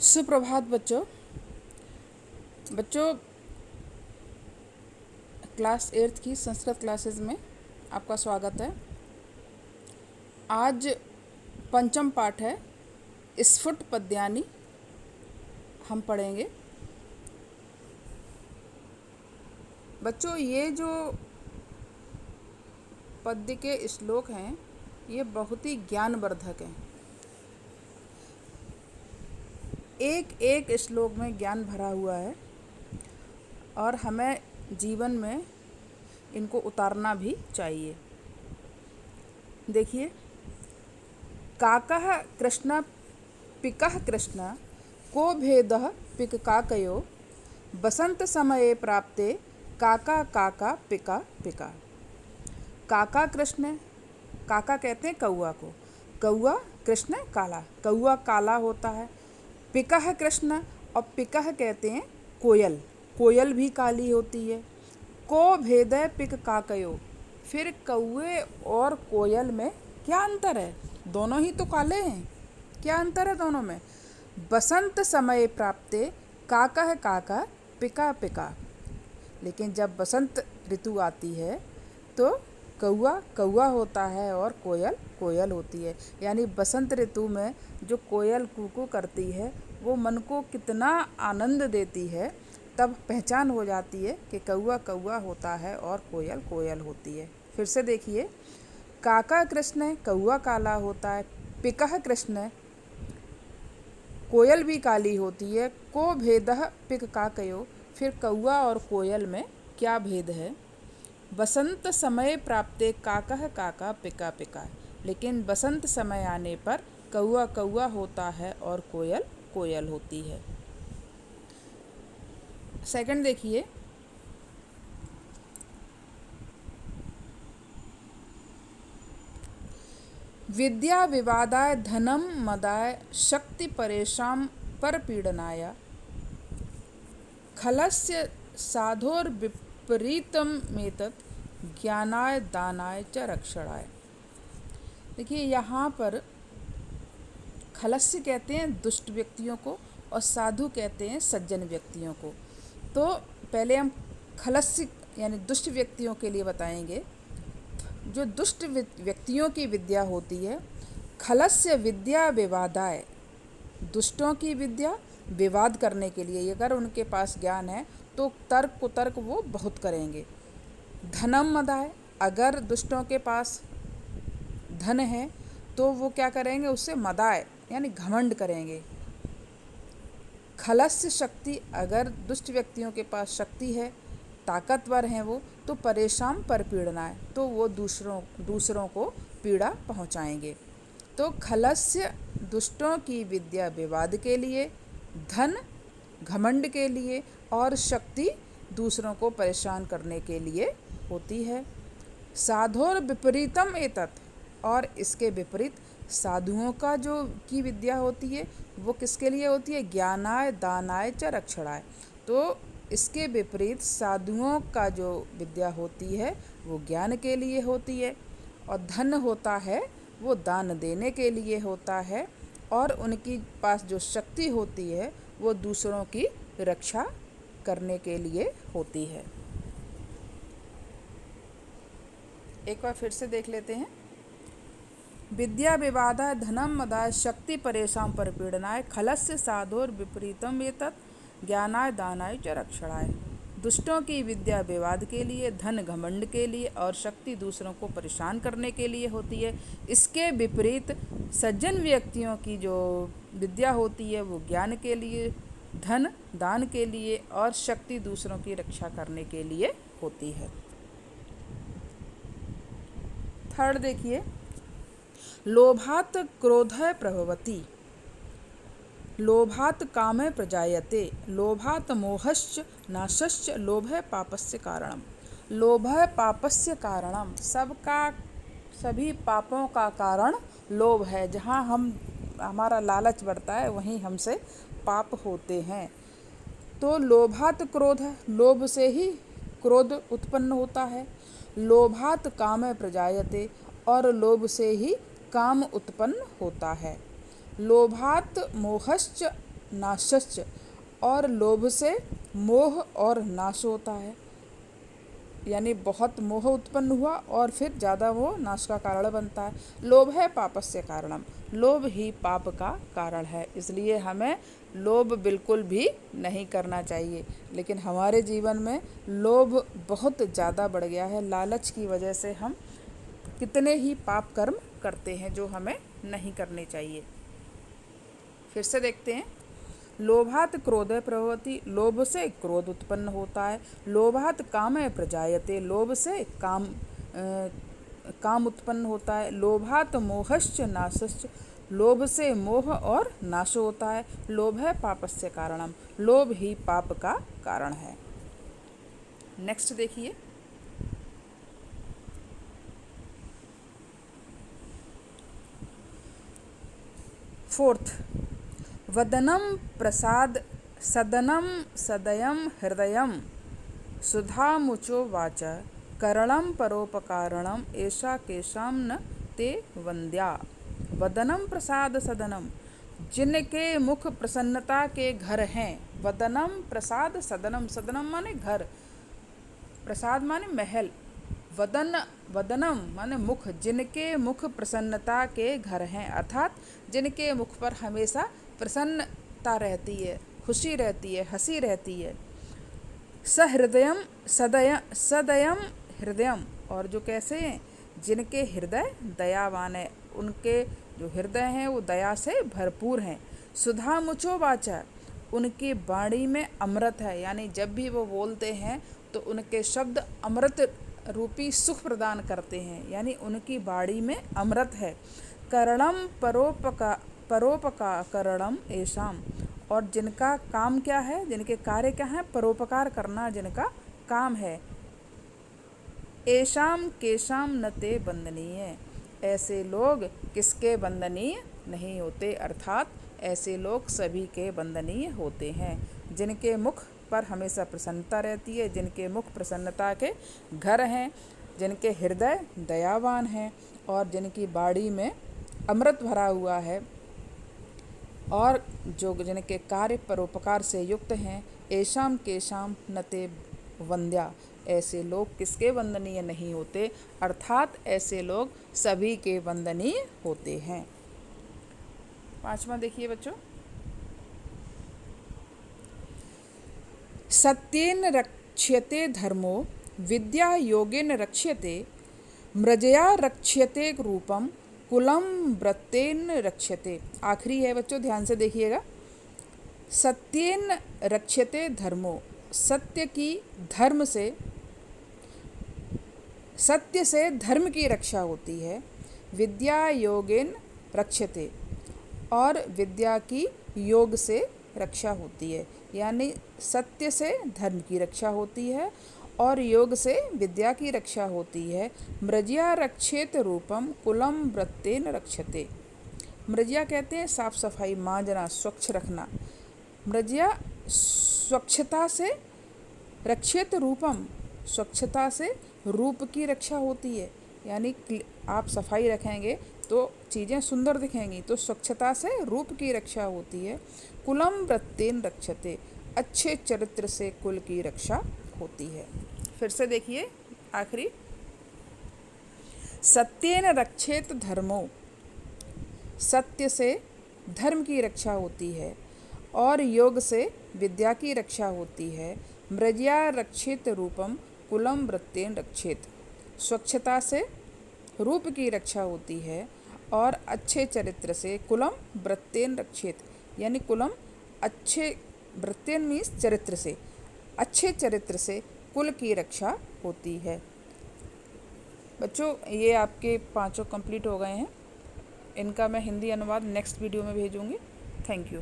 सुप्रभात बच्चों। बच्चों, क्लास 8th की संस्कृत क्लासेस में आपका स्वागत है। आज पंचम पाठ है, स्फुट पद्यानि हम पढ़ेंगे। बच्चों, ये जो पद्य के श्लोक हैं ये बहुत ही ज्ञानवर्धक हैं। एक एक श्लोक में ज्ञान भरा हुआ है और हमें जीवन में इनको उतारना भी चाहिए। देखिए, काकः कृष्ण पिकः कृष्ण को भेदः पिक काकयो बसंत समये प्राप्ते काका काका पिका पिका। काका कृष्ण, काका कहते हैं कौआ को, कौआ कृष्ण काला, कौआ काला होता है। पिकः कृष्ण और पिकः कहते हैं कोयल, कोयल भी काली होती है। को भेदः पिक काकयो, फिर कौए और कोयल में क्या अंतर है? दोनों ही तो काले हैं, क्या अंतर है दोनों में? बसंत समय प्राप्ते काकः काका पिका पिका। लेकिन जब बसंत ऋतु आती है तो कौआ कौआ होता है और कोयल कोयल होती है। यानी बसंत ऋतु में जो कोयल कूकू करती है वो मन को कितना आनंद देती है, तब पहचान हो जाती है कि कौआ कौआ होता है और कोयल कोयल होती है। फिर से देखिए, काका कृष्ण कौआ काला होता है, पिकः कृष्ण कोयल भी काली होती है। को भेदः पिक काकयो, फिर कौआ और कोयल में क्या भेद है? बसंत समय प्राप्ते काकः काका पिका पिका, लेकिन बसंत समय आने पर कौआ कौआ होता है और कोयल कोयल होती है। सेकंड देखिए, विद्या विवादाय धनम मदाय शक्ति परेशान पर पीड़नाय खलस्य साधोर विपरीतमेतत् ज्ञानाय दानाय च रक्षणाय। देखिए, यहाँ पर खलस्य कहते हैं दुष्ट व्यक्तियों को और साधु कहते हैं सज्जन व्यक्तियों को। तो पहले हम खलस्य यानी दुष्ट व्यक्तियों के लिए बताएंगे। जो दुष्ट व्यक्तियों की विद्या होती है, खलस्य विद्या विवादाय, दुष्टों की विद्या विवाद करने के लिए, अगर उनके पास ज्ञान है तो तर्क कुतर्क वो बहुत करेंगे। धनम मदाय, अगर दुष्टों के पास धन है तो वो क्या करेंगे? उससे मदाय यानी घमंड करेंगे। खलस्य शक्ति, अगर दुष्ट व्यक्तियों के पास शक्ति है, ताकतवर हैं वो, तो परेशान पर पीड़ना है, तो वो दूसरों को पीड़ा पहुंचाएंगे। तो खलस्य दुष्टों की विद्या विवाद के लिए, धन घमंड के लिए और शक्ति दूसरों को परेशान करने के लिए होती है। साधोर विपरीतम एतत्, और इसके विपरीत साधुओं का जो की विद्या होती है वो किसके लिए होती है? ज्ञानाय दानाय च रक्षणाय। तो इसके विपरीत साधुओं का जो विद्या होती है वो ज्ञान के लिए होती है, और धन होता है वो दान देने के लिए होता है, और उनकी पास जो शक्ति होती है वो दूसरों की रक्षा करने के लिए होती है। एक बार फिर से देख लेते हैं। विद्या विवादाय धनम मदाय शक्ति परेशान पर पीड़नाय खलस्य साधोर विपरीतम एतत् ज्ञानाय दानाय च रक्षणाय। दुष्टों की विद्या विवाद के लिए, धन घमंड के लिए और शक्ति दूसरों को परेशान करने के लिए होती है। इसके विपरीत सज्जन व्यक्तियों की जो विद्या होती है वो ज्ञान के लिए, धन दान के लिए और शक्ति दूसरों की रक्षा करने के लिए होती है। थर्ड देखिए, लोभात् क्रोधः प्रभवति, लोभात् कामः प्रजायते, लोभात् मोहश्च नाशश्च लोभः पापस्य कारणम। लोभः पापस्य कारणम, सभी पापों का कारण लोभ है। जहाँ हमारा लालच बढ़ता है वहीं हमसे पाप होते हैं। तो लोभात् क्रोध, लोभ से ही क्रोध उत्पन्न होता है। लोभात् कामः प्रजायते, और लोभ से ही काम उत्पन्न होता है। लोभात् मोहश्च नाशश्च, और लोभ से मोह और नाश होता है, यानी बहुत मोह उत्पन्न हुआ और फिर ज़्यादा वो नाश का कारण बनता है। लोभ है पापस्य कारणम, लोभ ही पाप का कारण है, इसलिए हमें लोभ बिल्कुल भी नहीं करना चाहिए। लेकिन हमारे जीवन में लोभ बहुत ज़्यादा बढ़ गया है, लालच की वजह से हम कितने ही पाप कर्म करते हैं जो हमें नहीं करने चाहिए। फिर से देखते हैं, लोभात क्रोधः प्रभवति, लोभ से क्रोध उत्पन्न होता है। लोभात कामः प्रजायते, लोभ से काम उत्पन्न होता है। लोभात मोहश्च नाशश्च, लोभ से मोह और नाश होता है। लोभ है पापस्य कारणम, लोभ ही पाप का कारण है। नेक्स्ट देखिए, फोर्थ, वदनम प्रसाद सदनम सदयम हृदयम सुधामुचो वाच करणम परोपकारणम ऐसा केशाम न ते वंद्या। वदनम प्रसाद सदनम, जिनके मुख प्रसन्नता के घर हैं। वदनम प्रसाद सदनम, सदनम माने घर, प्रसाद माने महल, वदनम माने मुख, जिनके मुख प्रसन्नता के घर हैं, अर्थात जिनके मुख पर हमेशा प्रसन्नता रहती है, खुशी रहती है, हंसी रहती है। सहृदयम सदयम हृदयम, और जो कैसे हैं, जिनके हृदय दयावान है, उनके जो हृदय हैं वो दया से भरपूर हैं। सुधा मुचो वाचा, उनकी वाणी में अमृत है, यानी जब भी वो बोलते हैं तो उनके शब्द अमृत रूपी सुख प्रदान करते हैं, यानी उनकी वाणी में अमृत है। करणम परोपकारणम ऐशाम, और जिनका काम क्या है, जिनके कार्य क्या है, परोपकार करना जिनका काम है। ऐशाम केशाम न ते बंदनीय, ऐसे लोग किसके बंदनीय नहीं होते, अर्थात ऐसे लोग सभी के बंदनीय होते हैं। जिनके मुख पर हमेशा प्रसन्नता रहती है, जिनके मुख प्रसन्नता के घर हैं, जिनके हृदय दयावान हैं और जिनकी बाड़ी में अमृत भरा हुआ है, और जो जिनके कार्य परोपकार से युक्त हैं। ऐशाम केशाम न ते वंद्या, ऐसे लोग किसके वंदनीय नहीं होते, अर्थात ऐसे लोग सभी के वंदनीय होते हैं। पांचवा देखिए बच्चों, सत्येन रक्ष्यते धर्मो विद्या योगेन रक्ष्यते, मृजया रक्ष्यते रूपम कुलम व्रतेन रक्ष्यते। आखिरी है बच्चों, ध्यान से देखिएगा। सत्येन रक्ष्यते धर्मो, सत्य की धर्म से, सत्य से धर्म की रक्षा होती है। विद्या योगेन रक्ष्यते, और विद्या की योग से रक्षा होती है, यानी सत्य से धर्म की रक्षा होती है और योग से विद्या की रक्षा होती है। मृज्या रक्षेत रूपम कुलम व्रतेन रक्षते, मृज्या कहते हैं साफ सफाई, मांजना, स्वच्छ रखना। मृज्या स्वच्छता से रक्षित रूपम, स्वच्छता से रूप की रक्षा होती है, यानी आप सफाई रखेंगे तो चीज़ें सुंदर दिखेंगी, तो स्वच्छता से रूप की रक्षा होती है। कुलम व्रतेन रक्षते, अच्छे चरित्र से कुल की रक्षा होती है। फिर से देखिए आखिरी, सत्येन रक्षेत धर्मो, सत्य से धर्म की रक्षा होती है और योग से विद्या की रक्षा होती है। मृज्या रक्षित रूपम कुलम व्रतेन रक्षेत, स्वच्छता से रूप की रक्षा होती है और अच्छे चरित्र से कुलम व्रतेन रक्षेत, यानी कुलम अच्छे, व्रतेन मीन्स चरित्र से, अच्छे चरित्र से कुल की रक्षा होती है। बच्चों ये आपके पांचों कंप्लीट हो गए हैं, इनका मैं हिंदी अनुवाद नेक्स्ट वीडियो में भेजूंगी। Thank you.